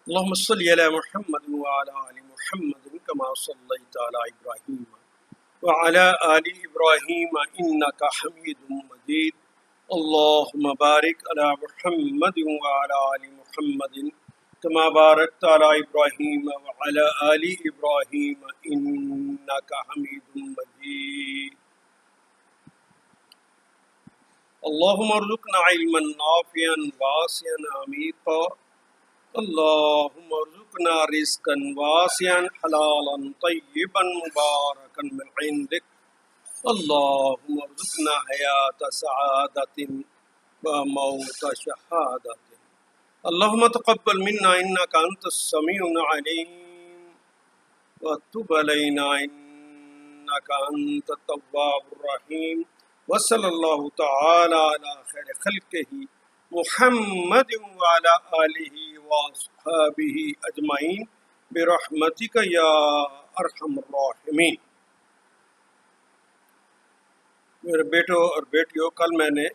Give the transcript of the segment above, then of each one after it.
اللهم صل على محمد وعلى آل محمد كما صليت على إبراهيم وعلى آل إبراهيم إنك حميد مجيد. اللهم بارك على محمد وعلى آل محمد كما باركت على إبراهيم وعلى آل إبراهيم إنك حميد مجيد. اللهم ارزقنا علما نافعا واسعا عميقا. اللهم ارزقنا رزقا واسعا حلالا طيبا مباركا من عندك. اللهم ارزقنا حياة سعادة وموت شهادة. اللهم تقبل منا إنك أنت السميع العليم وتب علينا إنك أنت التواب الرحيم. وصلى الله تعالى على خير خلقه محمد وعلى آلہ واصحابہ اجمعین برحمتک یا ارحم الراحمین۔ میرے بیٹوں اور بیٹیوں، کل میں نے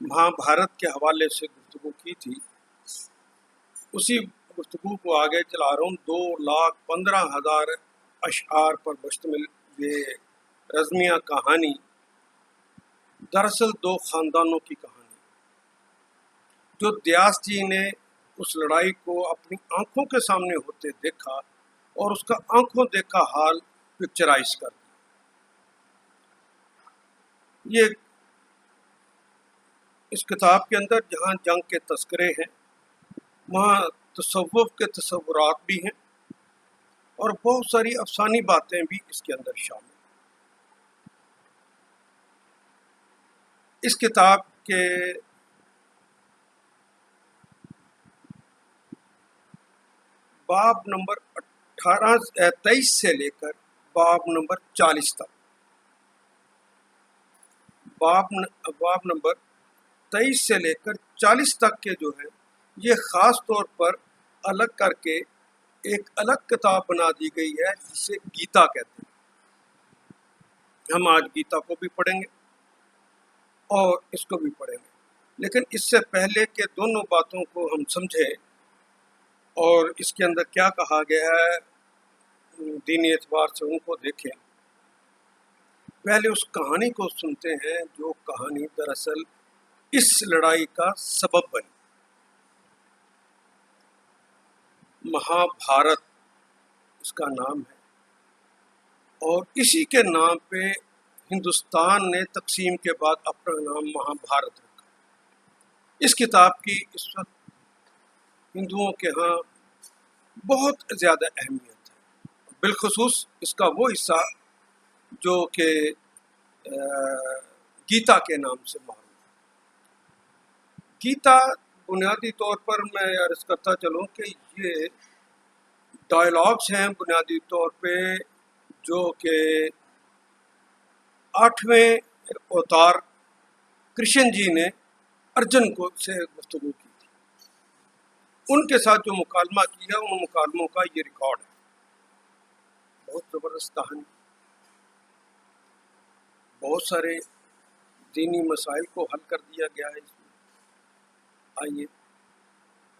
مہابھارت کے حوالے سے گفتگو کی تھی، اسی گفتگو کو آگے چلا رہا ہوں۔ 2,15,000 اشعار پر مشتمل یہ رزمیہ کہانی دراصل دو خاندانوں کی کہانی، جو دیاس جی نے اس لڑائی کو اپنی آنکھوں کے سامنے ہوتے دیکھا اور اس کا آنکھوں دیکھا حال پکچرائز کر دیا۔ یہ اس کتاب کے اندر جہاں جنگ کے تذکرے ہیں، وہاں تصوف کے تصورات بھی ہیں اور بہت ساری افسانی باتیں بھی اس کے اندر شامل ہیں۔ اس کتاب کے باب نمبر 23 سے لے کر باب نمبر 40 تک، باب نمبر 23 سے لے کر 40 تک کے جو ہے یہ خاص طور پر الگ کر کے ایک الگ کتاب بنا دی گئی ہے جسے گیتا کہتے ہیں۔ ہم آج گیتا کو بھی پڑھیں گے اور اس کو بھی پڑھیں گے، لیکن اس سے پہلے کہ دونوں باتوں کو ہم سمجھیں اور اس کے اندر کیا کہا گیا ہے دینی اعتبار سے ان کو دیکھیں، پہلے اس کہانی کو سنتے ہیں جو کہانی دراصل اس لڑائی کا سبب بنی۔ مہابھارت اس کا نام ہے اور اسی کے نام پہ ہندوستان نے تقسیم کے بعد اپنا نام مہابھارت رکھا۔ اس کتاب کی اس وقت ہندوؤں کے ہاں بہت زیادہ اہمیت ہے، بالخصوص اس کا وہ حصہ جو کہ گیتا کے نام سے معروف ہے۔ گیتا بنیادی طور پر میں عرض کرتا چلوں کہ یہ ڈائلاگس ہیں بنیادی طور پہ جو کہ 8ویں اوتار کرشن جی نے ارجن کو سے گفتگو کی تھی، ان کے ساتھ جو مکالمہ کیا ان مکالموں کا یہ ریکارڈ ہے۔ بہت زبردست کہانی، بہت سارے دینی مسائل کو حل کر دیا گیا ہے اس میں۔ آئیے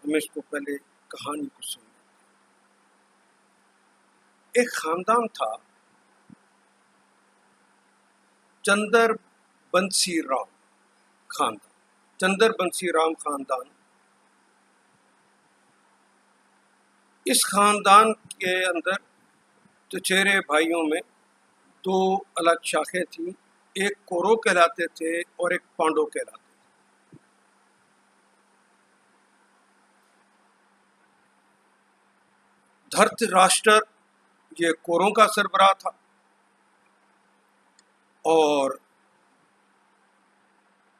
ہم اس کو پہلے کہانی کو سنیں۔ ایک خاندان تھا، چندر بنسی رام خاندان۔ چندر بنسی رام خاندان، اس خاندان کے اندر چچیرے بھائیوں میں دو الگ شاخیں تھیں، ایک کورو کہلاتے تھے اور ایک پانڈو کہلاتے تھے۔ دھرت راشٹر یہ کوروں کا سربراہ تھا اور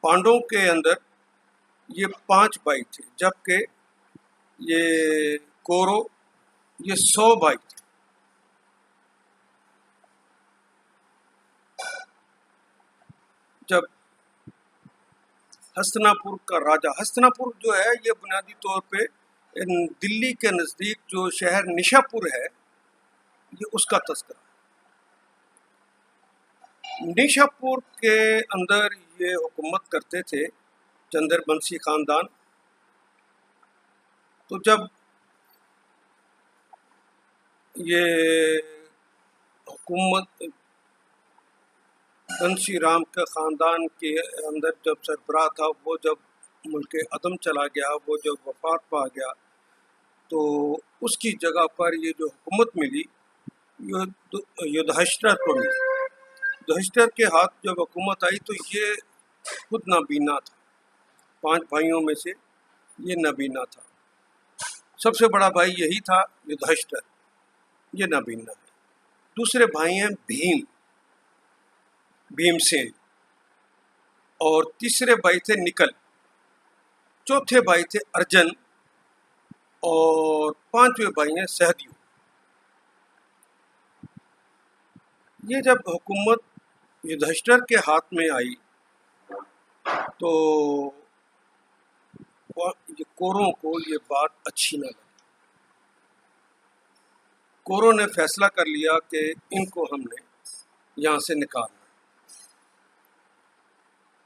پانڈوں کے اندر یہ 5 بھائی تھے، جبکہ یہ کورو یہ 100 بھائی تھے۔ جب ہستنا پور کا راجا، ہستنا پور جو ہے یہ بنیادی طور پہ دلی کے نزدیک جو شہر نشا پور ہے یہ اس کا تذکرہ ہے۔ نشا پور کے اندر یہ حکومت کرتے تھے چندر بنسی خاندان، تو جب یہ حکومت بنسی رام کے خاندان کے اندر جب سربراہ تھا، وہ جب ملک عدم چلا گیا، وہ جب وفات پا گیا، تو اس کی جگہ پر یہ جو حکومت ملی یدھشٹر کو ملی۔ یدھشٹر کے ہاتھ جب حکومت آئی تو یہ خود نابینا تھا، 5 بھائیوں میں سے یہ نابینا تھا۔ سب سے بڑا بھائی یہی تھا یدھشٹر، یہ نابینا ہے۔ دوسرے بھائی ہیں بھیم سین، اور تیسرے بھائی تھے نکل، چوتھے بھائی تھے ارجن، اور 5ویں بھائی ہیں سہدیو۔ یہ جب حکومت یدھشٹر کے ہاتھ میں آئی تو کوروں کو یہ بات اچھی نہ لگی۔ کوروں نے فیصلہ کر لیا کہ ان کو ہم نے یہاں سے نکالنا۔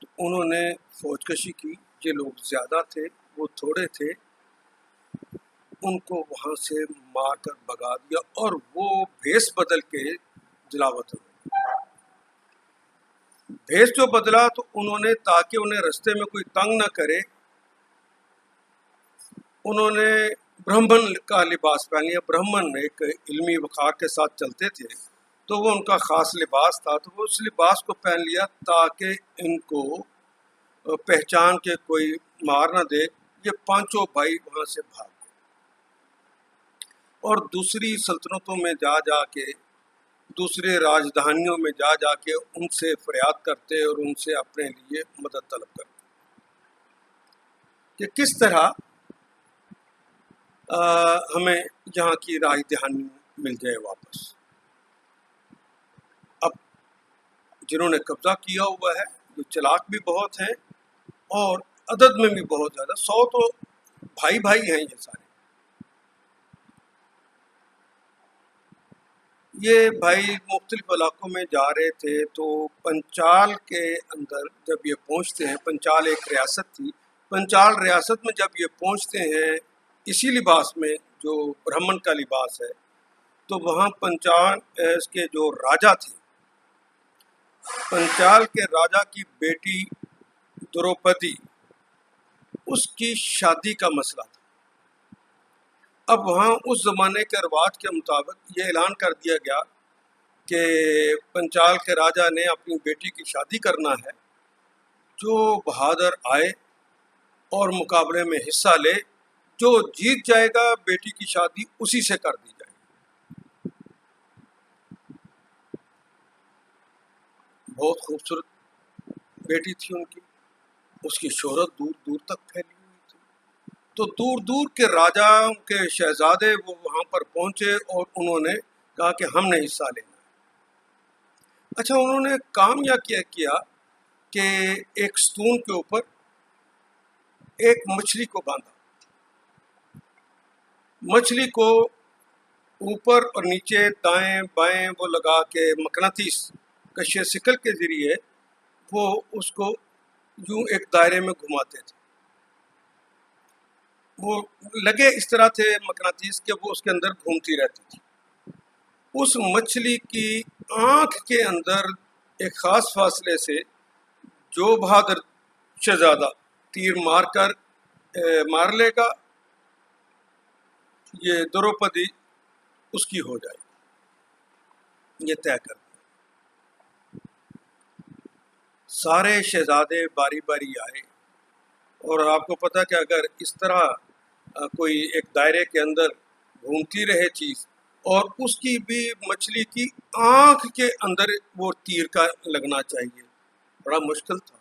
تو انہوں نے فوج کشی کی، یہ لوگ زیادہ تھے، وہ تھوڑے تھے، ان کو وہاں سے مار کر بھگا دیا، اور وہ بھیس بدل کے جلاوطن ہوئے۔ بھیس جو بدلا تو انہوں نے، تاکہ انہیں رستے میں کوئی تنگ نہ کرے، انہوں نے برہمن کا لباس پہن لیا۔ برہمن ایک علمی وقار کے ساتھ چلتے تھے، تو وہ ان کا خاص لباس تھا، تو وہ اس لباس کو پہن لیا تاکہ ان کو پہچان کے کوئی مار نہ دے۔ یہ 5 بھائی وہاں سے بھاگ گئے اور دوسری سلطنتوں میں جا جا کے، دوسرے راجدھانیوں میں جا جا کے ان سے فریاد کرتے اور ان سے اپنے لیے مدد طلب کرتے کہ کس طرح ہمیں یہاں کی راجدھانی مل جائے واپس۔ اب جنہوں نے قبضہ کیا ہوا ہے، جو چلاک بھی بہت ہیں اور عدد میں بھی بہت زیادہ، 100 تو بھائی ہیں یہ سارے۔ یہ بھائی مختلف علاقوں میں جا رہے تھے، تو پنچال کے اندر جب یہ پہنچتے ہیں، پنچال ایک ریاست تھی، پنچال ریاست میں جب یہ پہنچتے ہیں اسی لباس میں جو برہمن کا لباس ہے، تو وہاں پنچال کے جو راجا تھے، پنچال کے راجا کی بیٹی دروپدی، اس کی شادی کا مسئلہ تھا۔ اب وہاں اس زمانے کے رواج کے مطابق یہ اعلان کر دیا گیا کہ پنچال کے راجا نے اپنی بیٹی کی شادی کرنا ہے، جو بہادر آئے اور مقابلے میں حصہ لے، جو جیت جائے گا بیٹی کی شادی اسی سے کر دی جائے گی۔ بہت خوبصورت بیٹی تھی ان کی، اس کی شہرت دور دور تک پھیلی ہوئی تھی، تو دور دور کے راجاؤں کے شہزادے وہ وہاں پر پہنچے اور انہوں نے کہا کہ ہم نے حصہ لینا ہے۔ اچھا، انہوں نے کام یہ کیا کہ ایک ستون کے اوپر ایک مچھلی کو باندھا، مچھلی کو اوپر اور نیچے دائیں بائیں وہ لگا کے مقناطیس کش سکل کے ذریعے وہ اس کو یوں ایک دائرے میں گھماتے تھے۔ وہ لگے اس طرح تھے مقناطیس کے، وہ اس کے اندر گھومتی رہتی تھی۔ اس مچھلی کی آنکھ کے اندر ایک خاص فاصلے سے جو بہادر شہزادہ تیر مار لے گا، یہ دروپدی اس کی ہو جائے گی، یہ طے کر دیا۔ سارے شہزادے باری باری آئے، اور آپ کو پتہ کہ اگر اس طرح کوئی ایک دائرے کے اندر گھومتی رہے چیز، اور اس کی بھی مچھلی کی آنکھ کے اندر وہ تیر کا لگنا چاہیے، بڑا مشکل تھا۔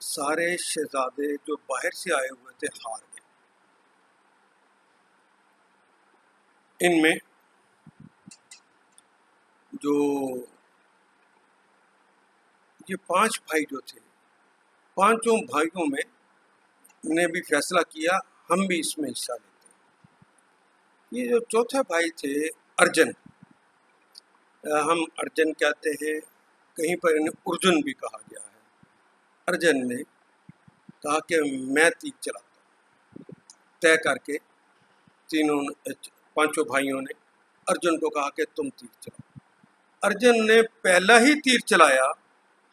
سارے شہزادے جو باہر سے آئے ہوئے تھے ہار گئے۔ ان میں جو یہ 5 بھائی جو تھے، 5 بھائیوں میں نے بھی فیصلہ کیا ہم بھی اس میں حصہ لیتے ہیں۔ یہ جو چوتھے بھائی تھے ارجن، ہم ارجن کہتے ہیں، کہیں پر انہیں ارجن بھی کہا گیا ہے۔ ارجن نے کہا کہ میں تیر چلاتا ہوں۔ طے کر کے پانچوں بھائیوں نے ارجن کو کہا کہ تم تیر چلاؤ۔ ارجن نے پہلا ہی تیر چلایا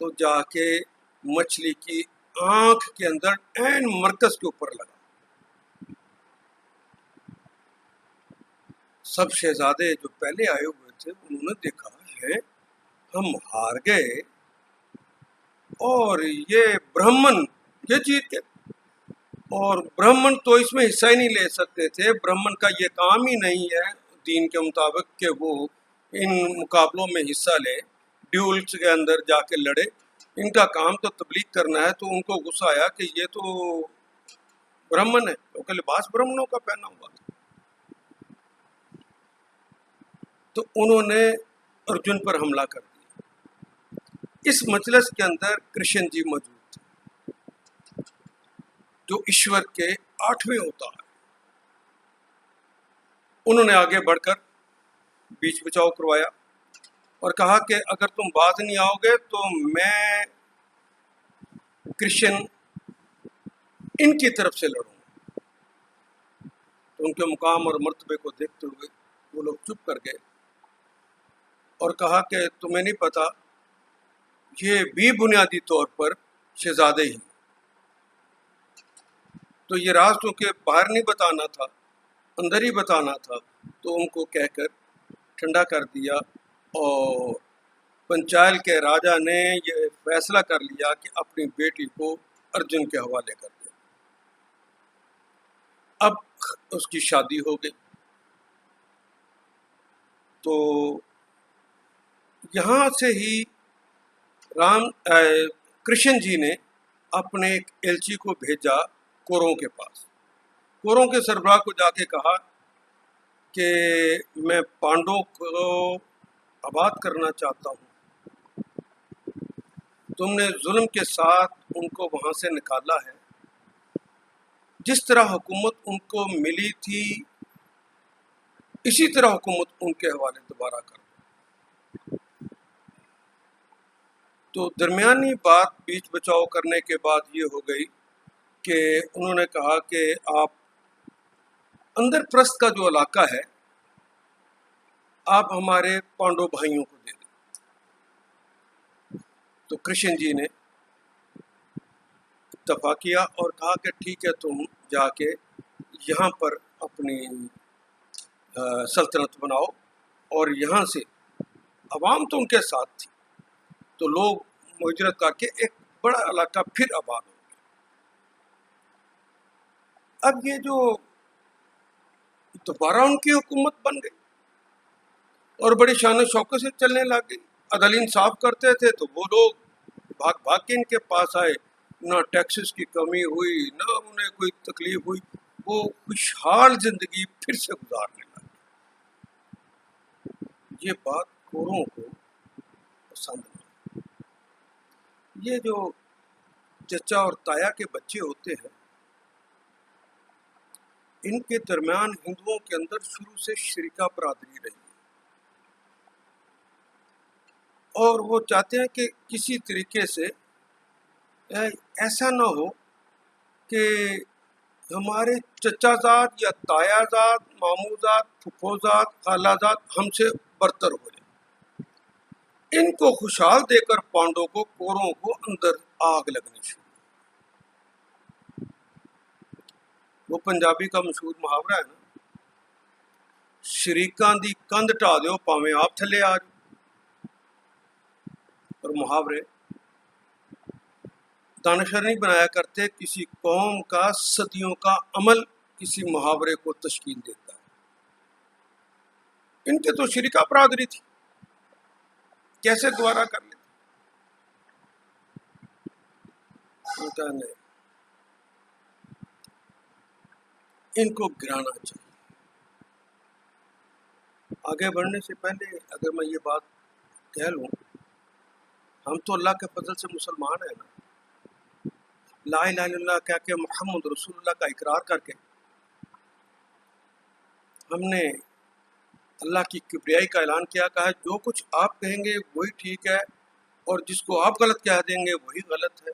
تو جا کے مچھلی کی آنکھ کے اندر عین مرکز کے اوپر لگا۔ سب شہزادے جو پہلے آئے ہوئے تھے انہوں نے دیکھا ہے ہم ہار گئے اور یہ برہمن یہ جیت گئے، اور برہمن تو اس میں حصہ ہی نہیں لے سکتے تھے۔ برہمن کا یہ کام ہی نہیں ہے دین کے مطابق کہ وہ ان مقابلوں میں حصہ لے، ڈیولز کے اندر جا کے لڑے۔ ان کا کام تو تبلیغ کرنا ہے۔ تو ان کو غصہ آیا کہ یہ تو برہمن ہے، کیونکہ لباس برہمنوں کا پہنا ہوا تھا۔ تو انہوں نے ارجن پر حملہ کر دیا۔ اس مجلس کے اندر کرشن جی موجود تھے جو ایشور کے 8ویں اوتار۔ انہوں نے آگے بڑھ کر بیچ بچاؤ کروایا اور کہا کہ اگر تم باز نہیں آؤ گے تو میں کرشن ان کی طرف سے لڑوں گا۔ تو ان کے مقام اور مرتبے کو دیکھتے ہوئے وہ لوگ چپ کر گئے اور کہا کہ تمہیں نہیں پتا یہ بھی بنیادی طور پر شہزادے ہی، تو یہ راز چونکہ باہر نہیں بتانا تھا اندر ہی بتانا تھا، تو ان کو کہہ کر ٹھنڈا کر دیا۔ اور پنچال کے راجا نے یہ فیصلہ کر لیا کہ اپنی بیٹی کو ارجن کے حوالے کر دیا۔ اب اس کی شادی ہو گئی۔ تو یہاں سے ہی کرشن جی نے اپنے ایک ایلچی کو بھیجا کوروں کے پاس۔ کوروں کے سربراہ کو جا کے کہا کہ میں پانڈوں کو آباد کرنا چاہتا ہوں، تم نے ظلم کے ساتھ ان کو وہاں سے نکالا ہے، جس طرح حکومت ان کو ملی تھی اسی طرح حکومت ان کے حوالے دوبارہ کر دو۔ تو درمیانی بات بیچ بچاؤ کرنے کے بعد یہ ہو گئی کہ انہوں نے کہا کہ آپ اندر پرست کا جو علاقہ ہے آپ ہمارے پانڈو بھائیوں کو دے دیں۔ تو کرشن جی نے اتفاق کیا اور کہا کہ ٹھیک ہے تم جا کے یہاں پر اپنی سلطنت بناؤ، اور یہاں سے عوام تو ان کے ساتھ تھی، تو لوگ مہاجرت کر کے ایک بڑا علاقہ پھر آباد ہو گیا۔ اب یہ جو دوبارہ ان کی حکومت بن گئی اور بڑی شان و شوکت سے چلنے لگ گئی۔ عدل انصاف کرتے تھے تو وہ لوگ بھاگ بھاگ کے ان کے پاس آئے، نہ ٹیکسز کی کمی ہوئی نہ انہیں کوئی تکلیف ہوئی، وہ خوشحال زندگی پھر سے گزارنے لگے۔ یہ بات کوروں کو پسند نہیں۔ یہ جو چچا اور تایا کے بچے ہوتے ہیں ان کے درمیان ہندوؤں کے اندر شروع سے شریکہ برادری رہی ہے، اور وہ چاہتے ہیں کہ کسی طریقے سے ایسا نہ ہو کہ ہمارے چچا زاد یا تایا زاد، ماموں زاد، پھپھو زاد، خالہ زاد ہم سے برتر ہو جائے۔ ان کو خوشحال دے کر پانڈو کو کوروں کو اندر آگ لگنی شروع۔ وہ پنجابی کا مشہور محاورہ ہے نا، شریکاں دی کند ٹا دیو پاویں آپ تھلے آ جاؤ۔ اور محاورے دانشور نہیں بنایا کرتے، کسی قوم کا صدیوں کا عمل کسی محاورے کو تشکیل دیتا ہے۔ ان کے تو شریکہ برادری تھی، کیسے گوارا کر لیتے؟ ان کو گرانا چاہیے۔ آگے بڑھنے سے پہلے اگر میں یہ بات کہہ لوں، ہم تو اللہ کے فضل سے مسلمان ہیں نا، لا الہ الا اللہ کہہ کے محمد رسول اللہ کا اقرار کر کے ہم نے اللہ کی کبریائی کا اعلان کیا، کہا جو کچھ آپ کہیں گے وہی ٹھیک ہے، اور جس کو آپ غلط کہہ دیں گے وہی غلط ہے۔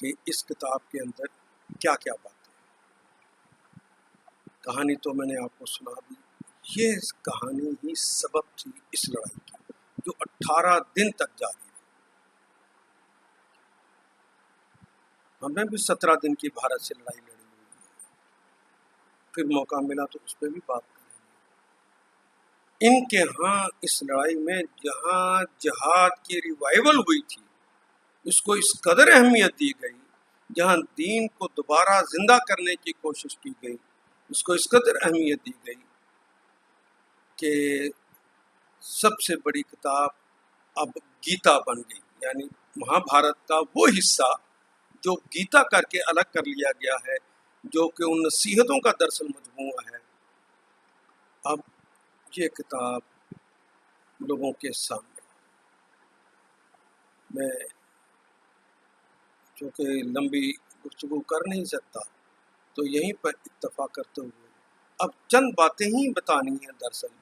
کہ اس کتاب کے اندر کیا کیا باتیں ہیں۔ کہانی تو میں نے آپ کو سنا دی، یہ کہانی ہی سبب تھی اس لڑائی کی جو 18 دن تک جاری رہی۔ ہمیں بھی 17 دن کی بھارت سے لڑائی لڑی ہوئی ہے، پھر موقع ملا تو اس پہ بھی بات کریں گے۔ ان کے ہاں اس لڑائی میں جہاں جہاد کی ریوائول ہوئی تھی، اس کو اس قدر اہمیت دی گئی، جہاں دین کو دوبارہ زندہ کرنے کی کوشش کی گئی، اس کو اس قدر اہمیت دی گئی کہ سب سے بڑی کتاب اب گیتا بن گئی، یعنی مہا بھارت کا وہ حصہ جو گیتا کر کے الگ کر لیا گیا ہے، جو کہ ان نصیحتوں کا دراصل مجموعہ ہے، اب یہ کتاب لوگوں کے سامنے۔ میں چونکہ لمبی گفتگو کر نہیں سکتا تو یہیں پر اکتفا کرتے ہوئے اب چند باتیں ہی بتانی ہیں دراصل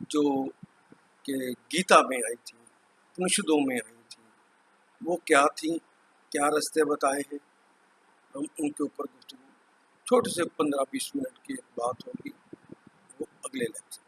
جو کہ گیتا میں آئی تھیں، اپنشدوں میں آئی تھیں، وہ کیا تھیں، کیا رستے بتائے ہیں، ہم ان کے اوپر گفتگو چھوٹے سے 15-20 منٹ کی بات ہوگی، وہ اگلے لیکچر